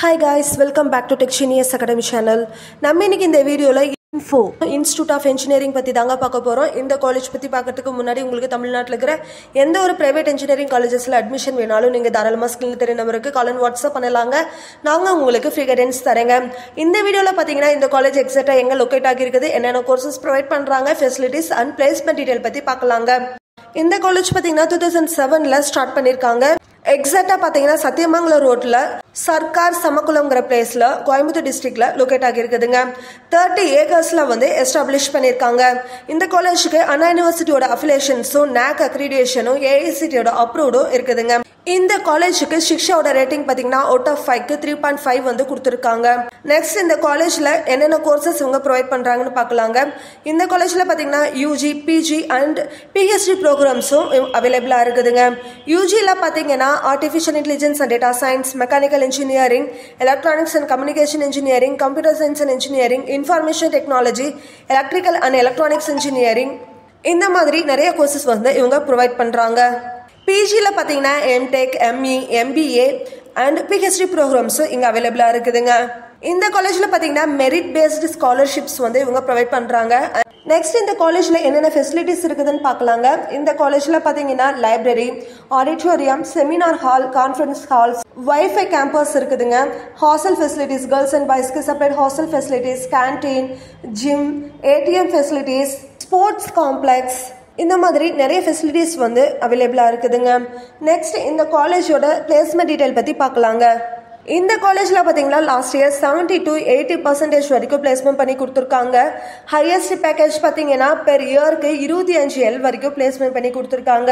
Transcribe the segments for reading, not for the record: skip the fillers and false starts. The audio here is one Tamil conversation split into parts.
Hi guys, welcome back to TechGenius Academy channel. நம்ம இன்னைக்கு இந்த வீடியோல இன்ஃபோ இன்ஸ்டிடியூட் ஆஃப் இன்ஜினியரிங் பத்தி தாங்க பார்க்க போறோம். இந்த காலேஜ் பத்தி பார்க்கிறதுக்கு முன்னாடி உங்களுக்கு தமிழ்நாட்டில் இருக்கிற எந்த ஒரு பிரைவேட் இன்ஜினியரிங் காலேஜஸ்ல அட்மிஷன் வேணாலும் நீங்க தாராளமா ஸ்கிரீன்ல தெரிய நம்பருக்கு கால் அண்ட் வாட்ஸ்அப் பண்ணலாங்க. நாங்க உங்களுக்கு ஃப்ரீ கைடன்ஸ் தரேங்க. இந்த வீடியோல பாத்தீங்கன்னா இந்த காலேஜ் எக்ஸாக்ட்டா எங்க லொகேட் ஆகிருக்குது, என்னென்ன கோர்சஸ் ப்ரொவைட் பண்றாங்க, ஃபெசிலிட்டிஸ் அண்ட் பிளேஸ்மெண்ட் டீடைல் பத்தி பார்க்கலாங்க. இந்த காலேஜ் பாத்தீங்கன்னா 2007ல ஸ்டார்ட் பண்ணிருக்காங்க. எக்ஸாக்டா பாத்தீங்கன்னா சத்தியமங்கலம் ரோட்ல சர்க்கார் சமக்குளம்ங்கிற பிளேஸ்ல கோயம்புத்தூர் டிஸ்ட்ரிக்ட்ல லொகேட் ஆகிருக்குதுங்க. 30 ஏக்கர்ஸ்ல எஸ்டாப்ளிஷ் பண்ணிருக்காங்க. இந்த காலேஜுக்கு அண்ணா யூனிவர்சிட்டியோட அஃபிலியேஷன்ஸும் நாக் அக்ரிடியேஷனும் ஏஐசிடியோட அப்ரூவ்டும் இருக்குதுங்க. இந்த காலேஜுக்கு சிக்ஷாவோட ரேட்டிங் பாத்தீங்கன்னா அவுட் ஆஃப் 5க்கு 3.5 கொடுத்திருக்காங்க. நெக்ஸ்ட் இந்த காலேஜ்ல என்னென்ன கோர்சஸ் இவங்க ப்ரொவைட் பண்றாங்கன்னு பார்க்கலாங்க. இந்த காலேஜ்ல பாத்தீங்கன்னா யூஜி, பிஜி அண்ட் பிஹெச்டி ப்ரோக்ராம்ஸும் அவைலபிளா இருக்குதுங்க. யூஜில பாத்தீங்கன்னா artificial intelligence and data science, mechanical engineering, electronics and communication engineering, computer science and engineering, information technology, electrical and electronics engineering, இந்த மாதிரி நிறைய கோர்சஸ் இவங்க ப்ரொவைட் பண்றாங்க. பிஜில பாத்தீங்கன்னா MTech, ME, MBA and PhD ப்ரோக்ராம்ஸும் இங்க அவைலபிளா இருக்குதுங்க. இந்த காலேஜ்ல பாத்தீங்கன்னா மெரிட் பேஸ்டு ஸ்காலர்ஷிப்ஸ் இவங்க ப்ரொவைட் பண்றாங்க. நெக்ஸ்ட் இந்த காலேஜ்ல என்னென்ன ஃபெசிலிட்டிஸ் இருக்குதுன்னு பார்க்கலாங்க. இந்த காலேஜ்ல பாத்தீங்கன்னா library, auditorium, seminar hall, conference halls, wifi campus இருக்குதுங்க. ஹாஸ்டல் ஃபெசிலிட்டிஸ், கேர்ள்ஸ் அண்ட் பாய்ஸ்க்கு separate hostel facilities, canteen, gym, ATM facilities, sports complex, இந்த மாதிரி நிறைய ஃபெசிலிட்டிஸ் அவைலபிளா இருக்குதுங்க. நெக்ஸ்ட் இந்த காலேஜோட பிளேஸ்மெண்ட் டீடைல் பத்தி பார்க்கலாங்க. இந்த காலேஜ்ல பாத்தீங்கன்னா லாஸ்ட் இயர் 70 to 80% வரைக்கும் பிளேஸ்மெண்ட் பண்ணி கொடுத்துருக்காங்க. ஹையஸ்ட் பேக்கேஜ் பாத்தீங்கன்னா பெர் இயருக்கு 25L வரைக்கும் பிளேஸ்மெண்ட் பண்ணி கொடுத்துருக்காங்க.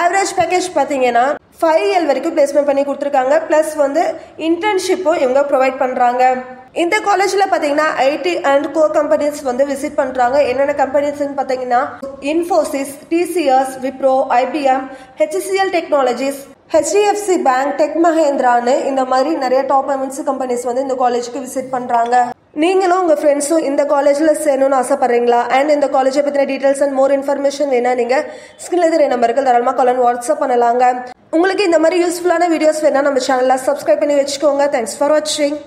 ஆவரேஜ் பேக்கேஜ் பாத்தீங்கன்னா 5L வரைக்கும் பிளேஸ்மெண்ட் பண்ணி கொடுத்துருக்காங்க. பிளஸ் இன்டர்ன்ஷிப்பும் இவங்க ப்ரொவைட் பண்றாங்க. இந்த காலேஜ்ல பாத்தீங்கன்னா IT and core companies visit பண்றாங்க. என்னென்ன கம்பெனிஸ் பாத்தீங்கன்னா Infosys, TCS, Wipro, IBM, HCL technologies, HDFC bank, tech மஹேந்திரான்னு இந்த மாதிரி நிறைய டாப் எம்என்சி கம்பெனிஸ் இந்த காலேஜுக்கு விசிட் பண்றாங்க. நீங்களும் உங்க ஃப்ரெண்ட்ஸும் இந்த காலேஜ்ல சேரணும்னு ஆசைப்படுறீங்களா? அண்ட் இந்த காலேஜை பத்தின டீடைல்ஸ் அண்ட் மோர் இன்ஃபர்மேஷன் வேணா நீங்க ஸ்கிரீன்ல தெரிய நம்பருக்கு தாராளமா கால் அண்ட் வாட்ஸ்அப் பண்ணலாங்க. உங்களுக்கு இந்த மாதிரி யூஸ்ஃபுல்லான வீடியோஸ் வேணா நம்ம சேனல்ல சப்ஸ்கிரைப் பண்ணி வச்சுக்கோங்க. தேங்க்ஸ் ஃபார் வாட்சிங்.